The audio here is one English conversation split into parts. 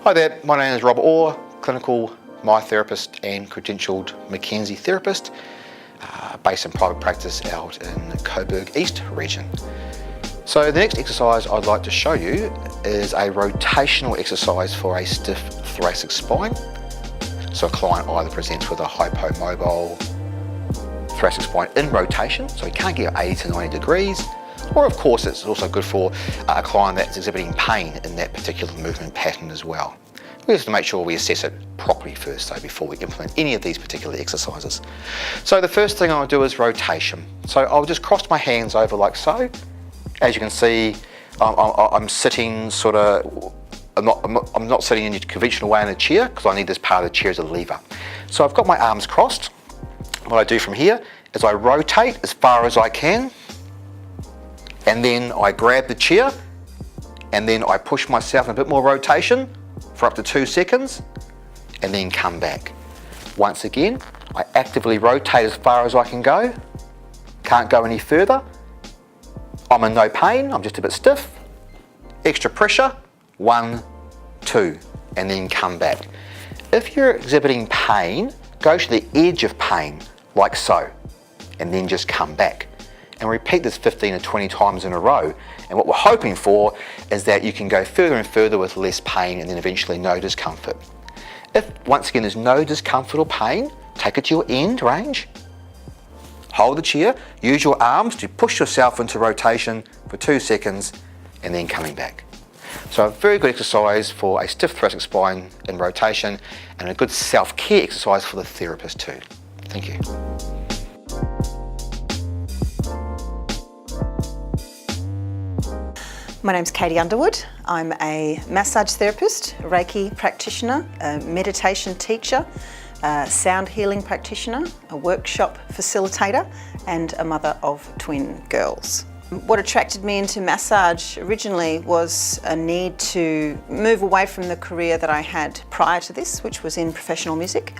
Hi there, my name is Rob Orr, clinical myotherapist and credentialed McKenzie therapist, based in private practice out in Coburg East region. So the next exercise I'd like to show you is a rotational exercise for a stiff thoracic spine. So a client either presents with a hypomobile thoracic spine in rotation, so he can't get 80 to 90 degrees, or of course it's also good for a client that's exhibiting pain in that particular movement pattern as well. We have to make sure we assess it properly first though before we implement any of these particular exercises. So the first thing I'll do is rotation. So I'll just cross my hands over like so. As you can see, I'm sitting sort of, I'm not sitting in your conventional way in a chair because I need this part of the chair as a lever. So I've got my arms crossed. What I do from here is I rotate as far as I can, and then I grab the chair, and then I push myself in a bit more rotation for up to 2 seconds, and then come back. Once again, I actively rotate as far as I can go. Can't go any further. I'm in no pain, I'm just a bit stiff. Extra pressure, 1, 2, and then come back. If you're exhibiting pain, go to the edge of pain, like so, and then just come back. And repeat this 15 or 20 times in a row. And what we're hoping for is that you can go further and further with less pain and then eventually no discomfort. If, once again, there's no discomfort or pain, take it to your end range. Hold the chair, use your arms to push yourself into rotation for 2 seconds and then coming back. So a very good exercise for a stiff thoracic spine in rotation and a good self-care exercise for the therapist too. Thank you. My name's Katie Underwood. I'm a massage therapist, Reiki practitioner, a meditation teacher, a sound healing practitioner, a workshop facilitator, and a mother of twin girls. What attracted me into massage originally was a need to move away from the career that I had prior to this, which was in professional music,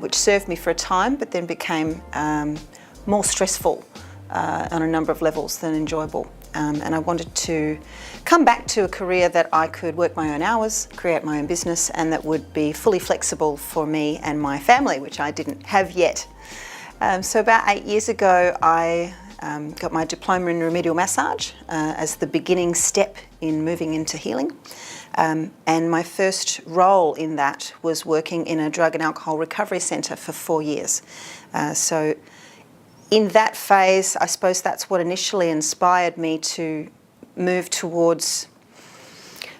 which served me for a time, but then became more stressful on a number of levels than enjoyable. And I wanted to come back to a career that I could work my own hours, create my own business, and that would be fully flexible for me and my family, which I didn't have yet. So about 8 years ago, I got my diploma in remedial massage as the beginning step in moving into healing. And my first role in that was working in a drug and alcohol recovery centre for 4 years. So in that phase, I suppose that's what initially inspired me to move towards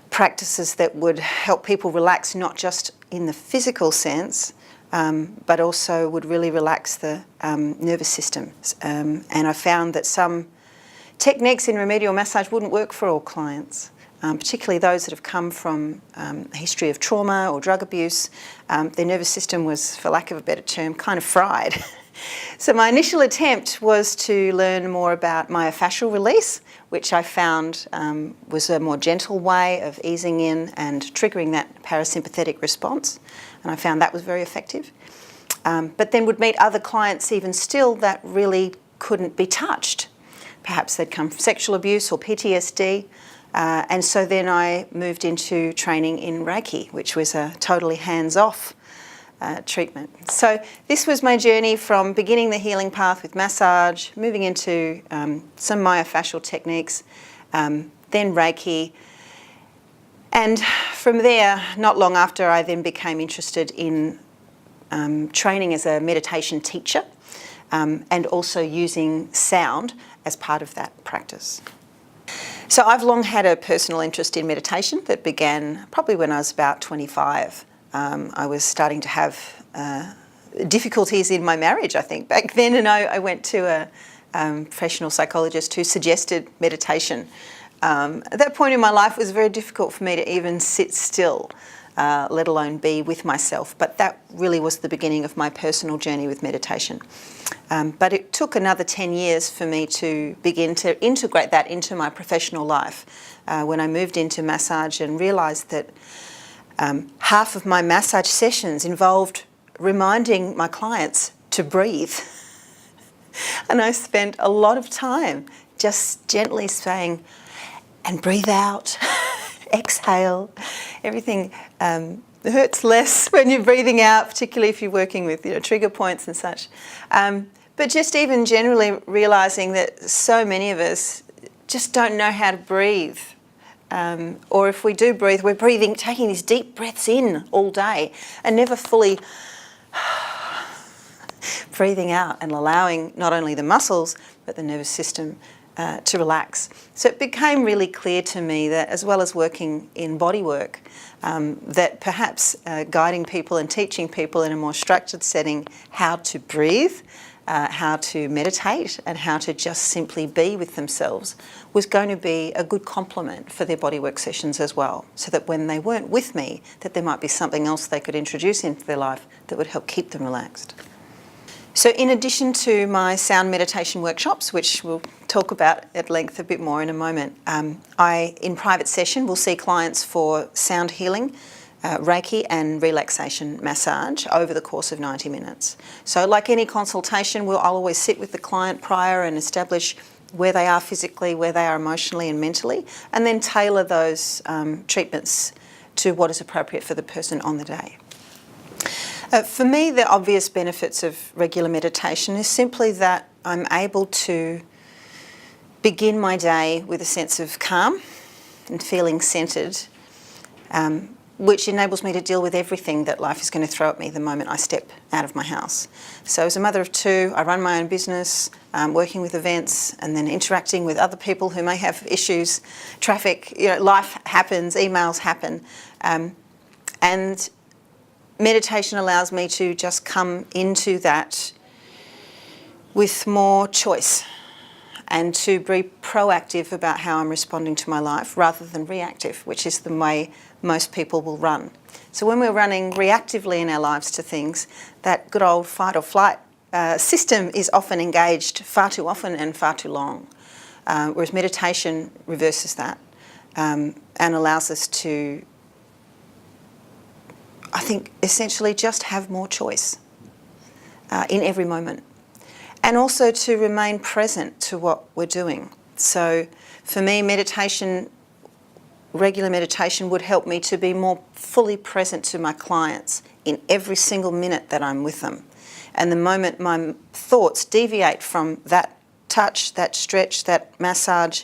practices that would help people relax, not just in the physical sense, but also would really relax the nervous system. And I found that some techniques in remedial massage wouldn't work for all clients, particularly those that have come from a history of trauma or drug abuse. Their nervous system was, for lack of a better term, kind of fried. So my initial attempt was to learn more about myofascial release, which I found was a more gentle way of easing in and triggering that parasympathetic response, and I found that was very effective. But then would meet other clients even still that really couldn't be touched. Perhaps they'd come from sexual abuse or PTSD, and so then I moved into training in Reiki, which was a totally hands-off treatment. So this was my journey from beginning the healing path with massage, moving into some myofascial techniques, then Reiki. And from there, not long after, I then became interested in training as a meditation teacher and also using sound as part of that practice. So I've long had a personal interest in meditation that began probably when I was about 25. I was starting to have difficulties in my marriage, I think, back then, and I went to a professional psychologist who suggested meditation. At that point in my life, it was very difficult for me to even sit still, let alone be with myself, but that really was the beginning of my personal journey with meditation. But it took another 10 years for me to begin to integrate that into my professional life when I moved into massage and realised that half of my massage sessions involved reminding my clients to breathe. And I spent a lot of time just gently saying, and breathe out, exhale. Everything hurts less when you're breathing out, particularly if you're working with trigger points and such. But just even generally realising that so many of us just don't know how to breathe. Or if we do breathe, we're breathing, taking these deep breaths in all day and never fully breathing out and allowing not only the muscles but the nervous system to relax. So it became really clear to me that, as well as working in body work, that perhaps guiding people and teaching people in a more structured setting how to breathe, how to meditate, and how to just simply be with themselves was going to be a good complement for their bodywork sessions as well, so that when they weren't with me, that there might be something else they could introduce into their life that would help keep them relaxed. So in addition to my sound meditation workshops, which we'll talk about at length a bit more in a moment, I, in private session, will see clients for sound healing, Reiki and relaxation massage over the course of 90 minutes. So like any consultation, I'll always sit with the client prior and establish where they are physically, where they are emotionally and mentally, and then tailor those treatments to what is appropriate for the person on the day. For me, the obvious benefits of regular meditation is simply that I'm able to begin my day with a sense of calm and feeling centred, which enables me to deal with everything that life is going to throw at me the moment I step out of my house. So as a mother of two, I run my own business, working with events and then interacting with other people who may have issues, traffic, life happens, emails happen. And meditation allows me to just come into that with more choice and to be proactive about how I'm responding to my life rather than reactive, which is the way most people will run. So when we're running reactively in our lives to things, that good old fight or flight system is often engaged far too often and far too long, whereas meditation reverses that and allows us to, I think, essentially just have more choice in every moment. And also to remain present to what we're doing. So for me, regular meditation would help me to be more fully present to my clients in every single minute that I'm with them. And the moment my thoughts deviate from that touch, that stretch, that massage,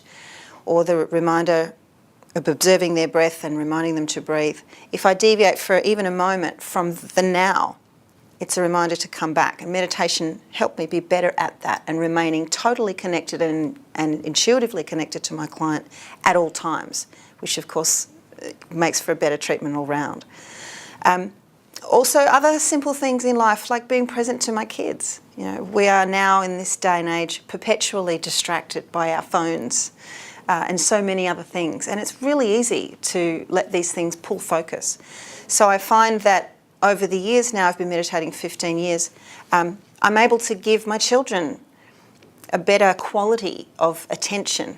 or the reminder of observing their breath and reminding them to breathe, if I deviate for even a moment from the now, it's a reminder to come back. And meditation helped me be better at that and remaining totally connected and intuitively connected to my client at all times, which of course makes for a better treatment all round. Also, other simple things in life, like being present to my kids. We are now in this day and age perpetually distracted by our phones and so many other things. And it's really easy to let these things pull focus. So I find that over the years now, I've been meditating 15 years, I'm able to give my children a better quality of attention.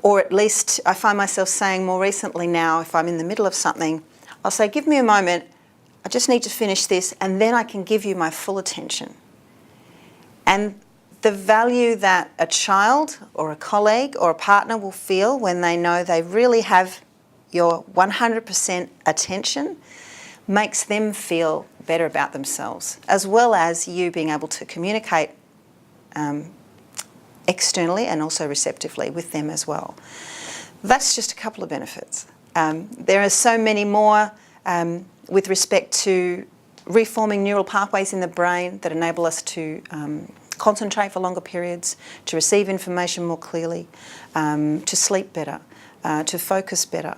Or at least I find myself saying more recently now, if I'm in the middle of something, I'll say, give me a moment, I just need to finish this, and then I can give you my full attention. And the value that a child or a colleague or a partner will feel when they know they really have your 100% attention makes them feel better about themselves, as well as you being able to communicate externally and also receptively with them as well. That's just a couple of benefits. There are so many more with respect to reforming neural pathways in the brain that enable us to concentrate for longer periods, to receive information more clearly, to sleep better, to focus better,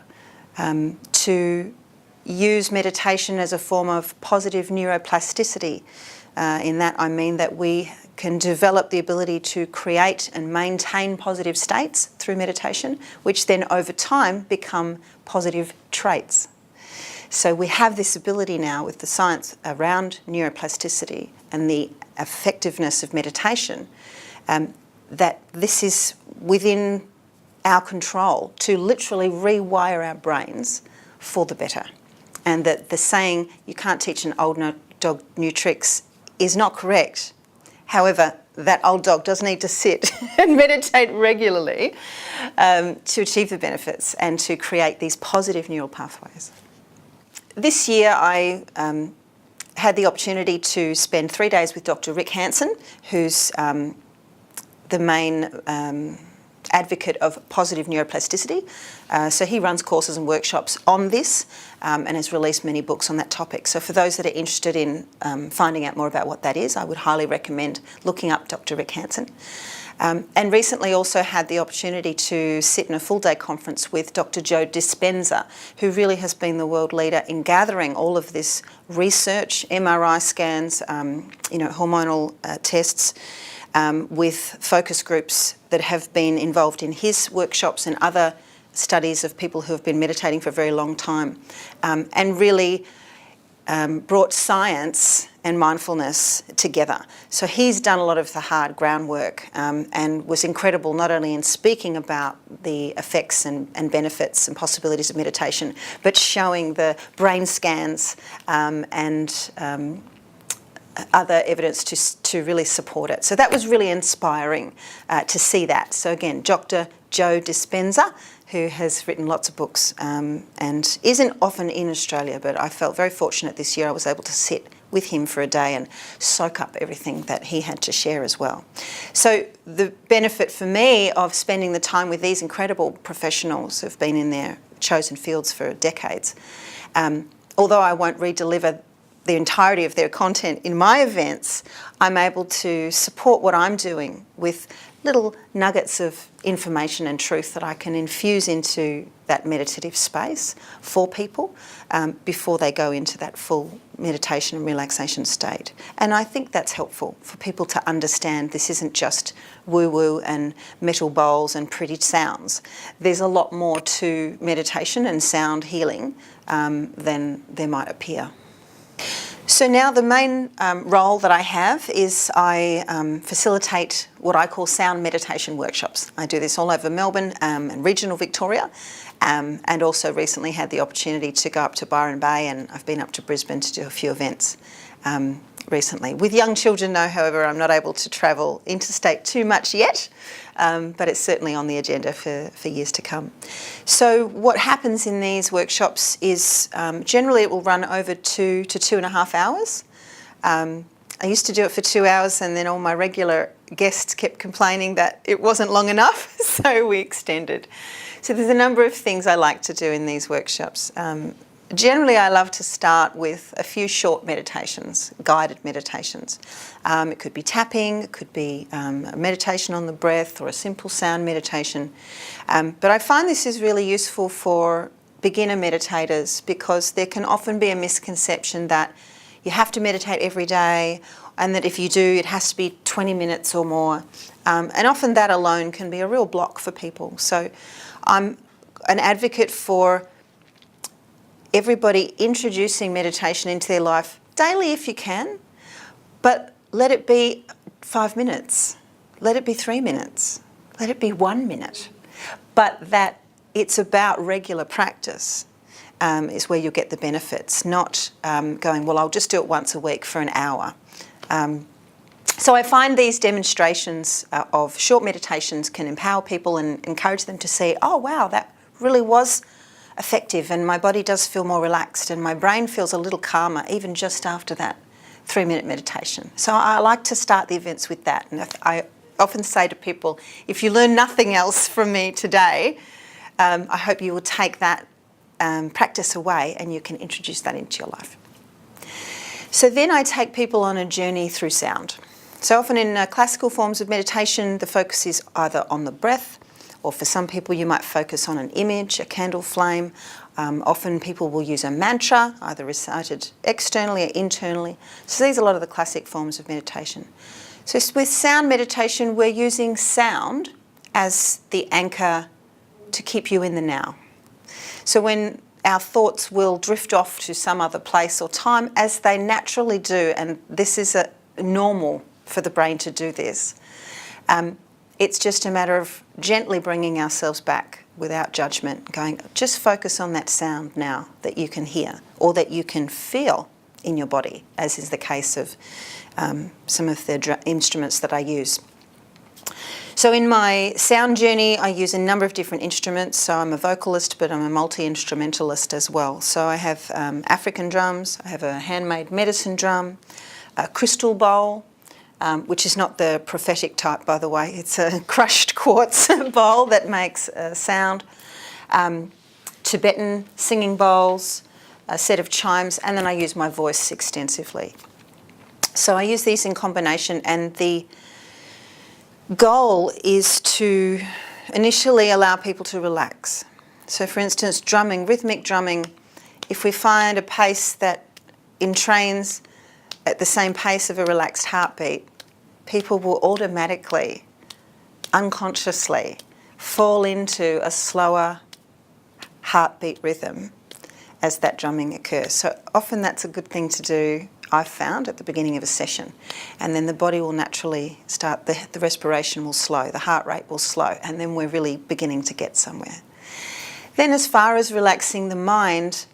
to use meditation as a form of positive neuroplasticity. In that I mean that we can develop the ability to create and maintain positive states through meditation, which then over time become positive traits. So we have this ability now with the science around neuroplasticity and the effectiveness of meditation, that this is within our control to literally rewire our brains for the better. And that the saying, you can't teach an old dog new tricks, is not correct. However, that old dog does need to sit and meditate regularly to achieve the benefits and to create these positive neural pathways. This year I had the opportunity to spend 3 days with Dr. Rick Hansen, who's the main advocate of positive neuroplasticity. So he runs courses and workshops on this and has released many books on that topic. So for those that are interested in finding out more about what that is, I would highly recommend looking up Dr. Rick Hansen. And recently also had the opportunity to sit in a full-day conference with Dr. Joe Dispenza, who really has been the world leader in gathering all of this research, MRI scans, hormonal tests, with focus groups that have been involved in his workshops and other studies of people who have been meditating for a very long time, and really brought science and mindfulness together. So he's done a lot of the hard groundwork and was incredible not only in speaking about the effects and benefits and possibilities of meditation, but showing the brain scans and other evidence to really support it. So that was really inspiring to see that. So again, Dr. Joe Dispenza, who has written lots of books and isn't often in Australia, but I felt very fortunate this year I was able to sit with him for a day and soak up everything that he had to share as well. So the benefit for me of spending the time with these incredible professionals who've been in their chosen fields for decades, although I won't re-deliver the entirety of their content in my events, I'm able to support what I'm doing with little nuggets of information and truth that I can infuse into that meditative space for people before they go into that full meditation and relaxation state. And I think that's helpful for people to understand this isn't just woo-woo and metal bowls and pretty sounds. There's a lot more to meditation and sound healing than there might appear. So now the main role that I have is I facilitate what I call sound meditation workshops. I do this all over Melbourne and regional Victoria, and also recently had the opportunity to go up to Byron Bay, and I've been up to Brisbane to do a few events recently. With young children, though, however, I'm not able to travel interstate too much yet, but it's certainly on the agenda for years to come. So what happens in these workshops is generally it will run over 2 to 2.5 hours. I used to do it for 2 hours, and then all my regular guests kept complaining that it wasn't long enough, so we extended. So there's a number of things I like to do in these workshops. Generally, I love to start with a few short meditations, guided meditations. It could be tapping, it could be a meditation on the breath or a simple sound meditation. But I find this is really useful for beginner meditators because there can often be a misconception that you have to meditate every day and that if you do, it has to be 20 minutes or more. And often that alone can be a real block for people. So I'm an advocate for everybody introducing meditation into their life daily if you can, but let it be 5 minutes, let it be 3 minutes, let it be 1 minute, but that it's about regular practice is where you'll get the benefits, not going, well, I'll just do it once a week for an hour. So I find these demonstrations of short meditations can empower people and encourage them to see, oh wow, that really was effective and my body does feel more relaxed and my brain feels a little calmer even just after that 3-minute meditation. So I like to start the events with that, and I often say to people, if you learn nothing else from me today, I hope you will take that practice away and you can introduce that into your life. So then I take people on a journey through sound. So often in classical forms of meditation, the focus is either on the breath, or for some people you might focus on an image, a candle flame. Often people will use a mantra, either recited externally or internally. So these are a lot of the classic forms of meditation. So with sound meditation, we're using sound as the anchor to keep you in the now. So when our thoughts will drift off to some other place or time, as they naturally do, and this is normal for the brain to do this, it's just a matter of gently bringing ourselves back without judgment, going, just focus on that sound now that you can hear or that you can feel in your body, as is the case of some of the instruments that I use. So in my sound journey, I use a number of different instruments. So I'm a vocalist, but I'm a multi-instrumentalist as well. So I have African drums, I have a handmade medicine drum, a crystal bowl, which is not the prophetic type, by the way. It's a crushed quartz bowl that makes sound, Tibetan singing bowls, a set of chimes, and then I use my voice extensively. So I use these in combination, and the goal is to initially allow people to relax. So for instance, drumming, rhythmic drumming, if we find a pace that entrains at the same pace of a relaxed heartbeat, people will automatically, unconsciously, fall into a slower heartbeat rhythm as that drumming occurs. So often that's a good thing to do, I've found, at the beginning of a session. And then the body will naturally start, the respiration will slow, the heart rate will slow, and then we're really beginning to get somewhere. Then as far as relaxing the mind,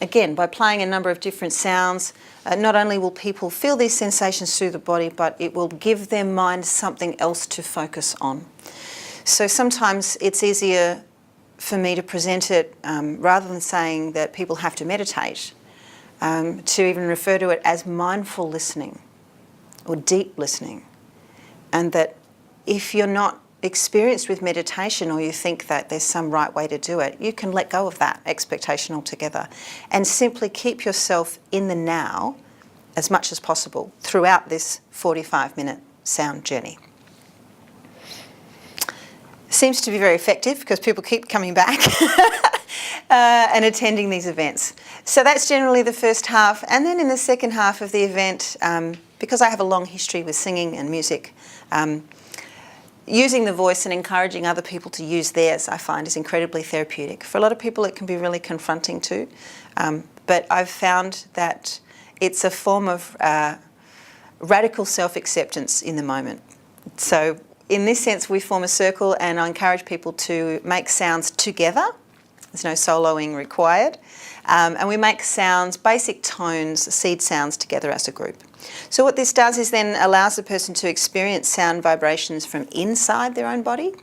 again, by playing a number of different sounds, not only will people feel these sensations through the body, but it will give their mind something else to focus on. So sometimes it's easier for me to present it, rather than saying that people have to meditate, to even refer to it as mindful listening or deep listening. And that if you're not experienced with meditation, or you think that there's some right way to do it, you can let go of that expectation altogether and simply keep yourself in the now as much as possible throughout this 45-minute sound journey. Seems to be very effective because people keep coming back and attending these events. So that's generally the first half. And then in the second half of the event, because I have a long history with singing and music, using the voice and encouraging other people to use theirs, I find, is incredibly therapeutic. For a lot of people, it can be really confronting too. But I've found that it's a form of radical self-acceptance in the moment. So in this sense, we form a circle, and I encourage people to make sounds together. There's no soloing required. And we make sounds, basic tones, seed sounds together as a group. So what this does is then allows the person to experience sound vibrations from inside their own body,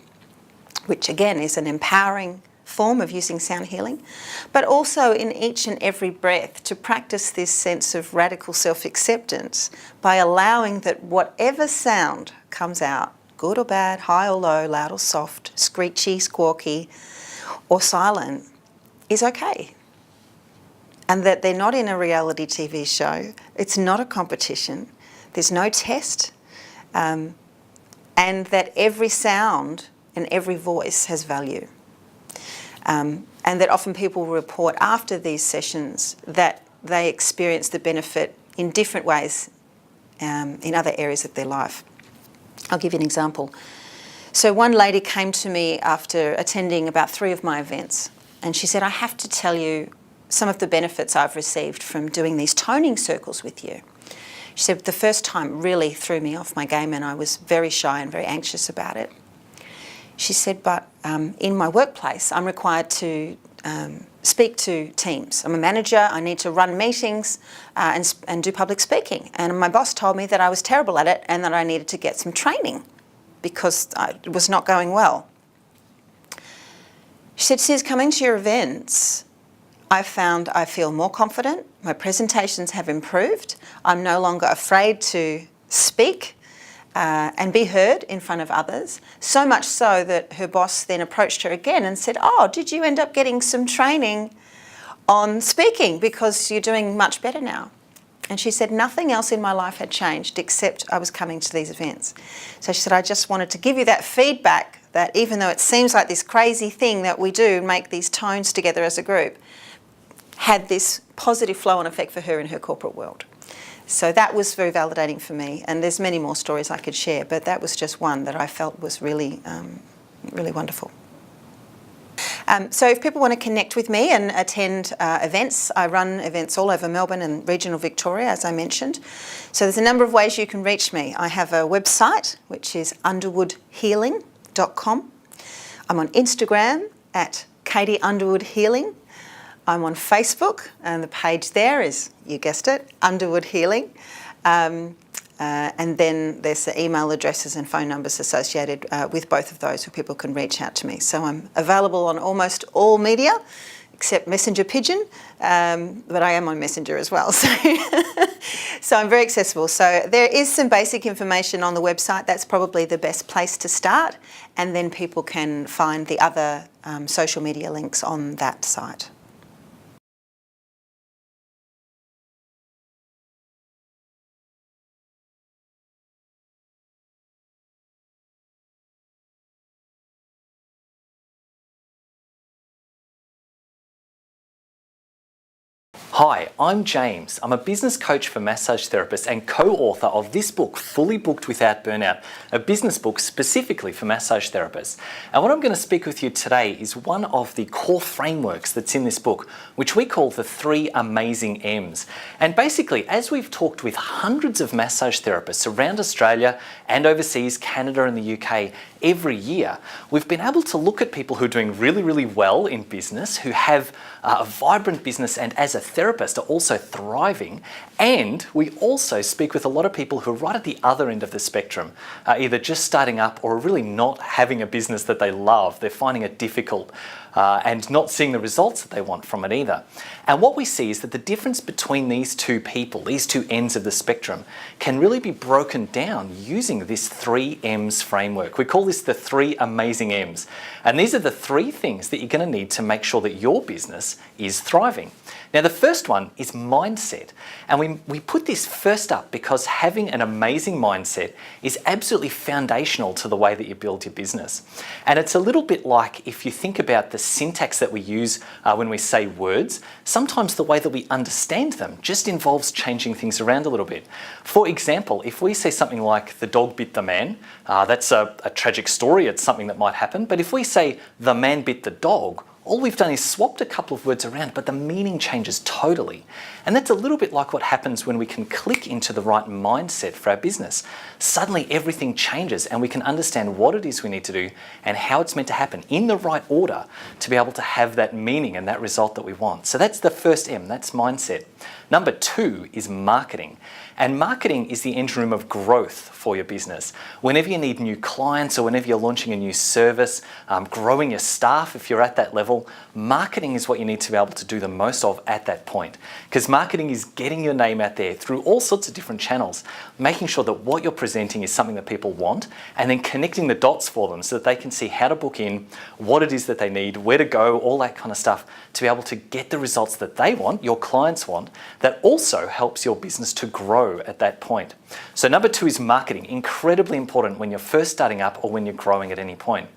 which again is an empowering form of using sound healing, but also in each and every breath to practice this sense of radical self-acceptance by allowing that whatever sound comes out, good or bad, high or low, loud or soft, screechy, squawky, or silent, is okay. And that they're not in a reality TV show. It's not a competition. There's no test. And that every sound and every voice has value. And that often people report after these sessions that they experience the benefit in different ways in other areas of their life. I'll give you an example. So one lady came to me after attending about 3 of my events, and she said, I have to tell you some of the benefits I've received from doing these toning circles with you. She said the first time really threw me off my game, and I was very shy and very anxious about it. She said, but in my workplace, I'm required to speak to teams. I'm a manager, I need to run meetings and do public speaking. And my boss told me that I was terrible at it and that I needed to get some training because it was not going well. She said, since coming to your events, I've found I feel more confident, my presentations have improved, I'm no longer afraid to speak and be heard in front of others, so much so that her boss then approached her again and said, oh, did you end up getting some training on speaking because you're doing much better now? And she said nothing else in my life had changed except I was coming to these events. So she said, I just wanted to give you that feedback that even though it seems like this crazy thing that we do, make these tones together as a group, had this positive flow-on effect for her in her corporate world. So that was very validating for me, and there's many more stories I could share, but that was just one that I felt was really, really wonderful. So if people want to connect with me and attend events, I run events all over Melbourne and regional Victoria, as I mentioned. So there's a number of ways you can reach me. I have a website, which is underwoodhealing.com. I'm on Instagram at Katie Underwood Healing. I'm on Facebook, and the page there is, you guessed it, Underwood Healing. And then there's the email addresses and phone numbers associated with both of those where people can reach out to me. So I'm available on almost all media, except Messenger Pigeon, but I am on Messenger as well. So I'm very accessible. So there is some basic information on the website. That's probably the best place to start. And then people can find the other social media links on that site. Hi, I'm James. I'm a business coach for massage therapists and co-author of this book, Fully Booked Without Burnout, a business book specifically for massage therapists. And what I'm going to speak with you today is one of the core frameworks that's in this book, which we call the 3 amazing M's. And basically, as we've talked with hundreds of massage therapists around Australia and overseas, Canada and the UK, every year, we've been able to look at people who are doing really, really well in business, who have a vibrant business and as a therapist are also thriving. And we also speak with a lot of people who are right at the other end of the spectrum, either just starting up or really not having a business that they love. They're finding it difficult and not seeing the results that they want from it either. And what we see is that the difference between these two people, these two ends of the spectrum, can really be broken down using this 3 M's framework. We call this the 3 amazing M's. And these are the 3 things that you're going to need to make sure that your business is thriving. Now, the first one is mindset. And we put this first up because having an amazing mindset is absolutely foundational to the way that you build your business. And it's a little bit like if you think about the syntax that we use when we say words, sometimes the way that we understand them just involves changing things around a little bit. For example, if we say something like the dog bit the man, that's a tragic story, it's something that might happen. But if we say the man bit the dog, all we've done is swapped a couple of words around, but the meaning changes totally. And that's a little bit like what happens when we can click into the right mindset for our business. Suddenly everything changes and we can understand what it is we need to do and how it's meant to happen in the right order to be able to have that meaning and that result that we want. So that's the first M, that's mindset. Number 2 is marketing. And marketing is the engine room of growth for your business. Whenever you need new clients or whenever you're launching a new service, growing your staff if you're at that level, marketing is what you need to be able to do the most of at that point. Because marketing is getting your name out there through all sorts of different channels, making sure that what you're presenting is something that people want, and then connecting the dots for them so that they can see how to book in, what it is that they need, where to go, all that kind of stuff, to be able to get the results that they want, your clients want, that also helps your business to grow at that point. So number 2 is marketing, incredibly important when you're first starting up or when you're growing at any point.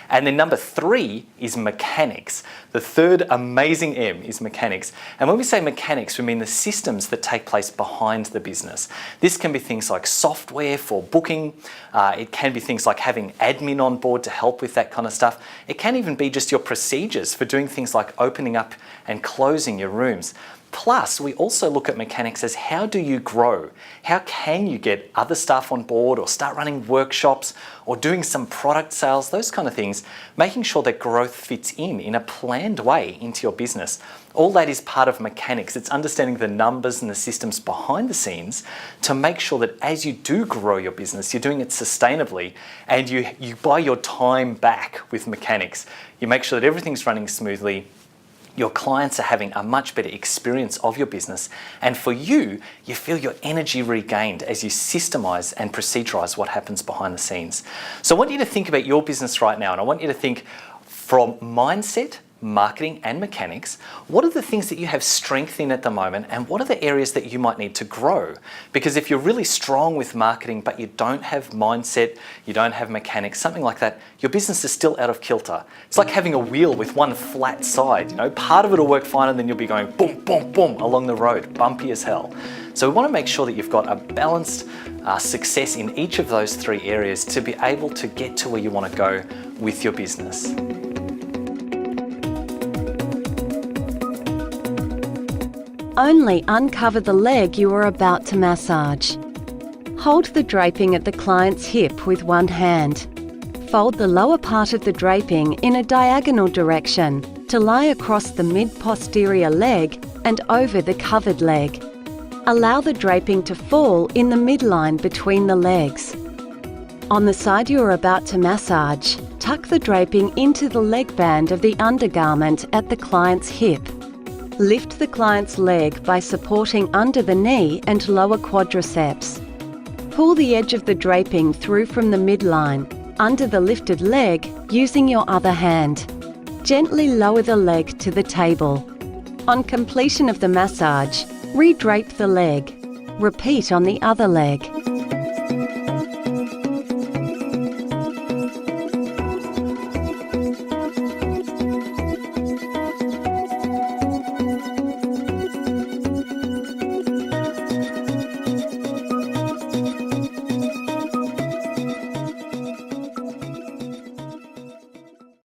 And then number 3 is mechanics. The third amazing M is mechanics. And when we say mechanics, we mean the systems that take place behind the business. This can be things like software for booking. It can be things like having admin on board to help with that kind of stuff. It can even be just your procedures for doing things like opening up and closing your rooms. Plus, we also look at mechanics as how do you grow? How can you get other staff on board or start running workshops or doing some product sales, those kind of things, making sure that growth fits in a planned way into your business. All that is part of mechanics. It's understanding the numbers and the systems behind the scenes to make sure that as you do grow your business, you're doing it sustainably and you buy your time back with mechanics. You make sure that everything's running smoothly. Your clients are having a much better experience of your business, and for you, you feel your energy regained as you systemize and procedurize what happens behind the scenes. So I want you to think about your business right now, and I want you to think from mindset, marketing and mechanics, what are the things that you have strength in at the moment and what are the areas that you might need to grow? Because if you're really strong with marketing but you don't have mindset, you don't have mechanics, something like that, your business is still out of kilter. It's like having a wheel with one flat side, part of it will work fine and then you'll be going boom, boom, boom along the road, bumpy as hell. So we want to make sure that you've got a balanced success in each of those 3 areas to be able to get to where you want to go with your business. Only uncover the leg you are about to massage. Hold the draping at the client's hip with one hand. Fold the lower part of the draping in a diagonal direction. to lie across the mid-posterior leg and over the covered leg. Allow the draping to fall in the midline between the legs. On the side you are about to massage, tuck the draping into the leg band of the undergarment at the client's hip. Lift the client's leg by supporting under the knee and lower quadriceps. Pull the edge of the draping through from the midline, under the lifted leg, using your other hand. Gently lower the leg to the table. On completion of the massage, re-drape the leg. Repeat on the other leg.